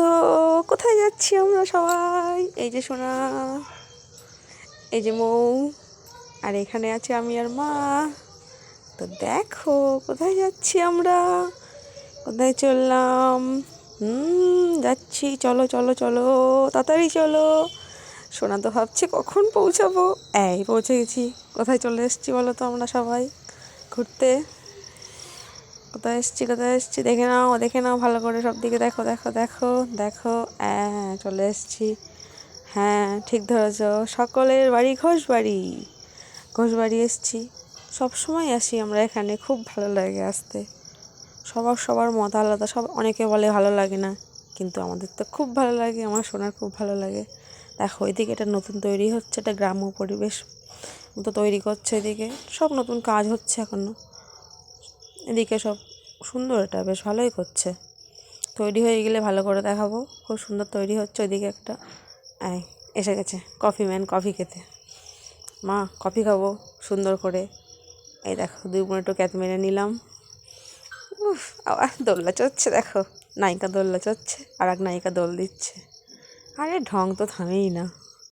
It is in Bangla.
তো কোথায় যাচ্ছি আমরা সবাই? এই যে সোনা, এই যে মৌ, আর এখানে আছে আমি আর মা। তো দেখো কোথায় যাচ্ছি আমরা, কোথায় চললাম। যাচ্ছি, চলো চলো চলো, তাড়াতাড়ি চলো। সোনা তো ভাবছে কখন পৌঁছাবো। এই পৌঁছে গেছি। কোথায় চলে এসেছি বলো তো আমরা সবাই ঘুরতে? কোথায় এসেছি, কোথায় এসেছি দেখে নাও, দেখে নাও ভালো করে, সব দিকে দেখো দেখো দেখো দেখো। হ্যাঁ চলে এসেছি। হ্যাঁ ঠিক ধরেছ, সকলের বাড়ি ঘোষবাড়ি। ঘোষবাড়ি এসেছি, সবসময় আসি আমরা এখানে, খুব ভালো লাগে আসতে। সবার মত আলাদা, অনেকে বলে ভালো লাগে না, কিন্তু আমাদের তো খুব ভালো লাগে, আমার সোনার খুব ভালো লাগে। দেখো ওইদিকে এটা নতুন তৈরি হচ্ছে, একটা গ্রাম্য পরিবেশ মতো তৈরি করছে, এদিকে সব নতুন কাজ হচ্ছে এখনও। এদিকে সব সুন্দর, এটা বেশ ভালোই করছে। তৈরি হয়ে গেলে ভালো করে দেখাবো, খুব সুন্দর তৈরি হচ্ছে। ওইদিকে একটা এসে গেছে কফি ম্যান, কফি খেতে। মা কফি খাবো সুন্দর করে। এই দেখো 2 মিনিট একটু ক্যাত মেরে নিলাম। আবার দোল্লা চড়ছে, দেখো নায়িকা দোল্লা চড়ছে, আর এক নায়িকা দোল দিচ্ছে। আরে ঢং তো থামেই না।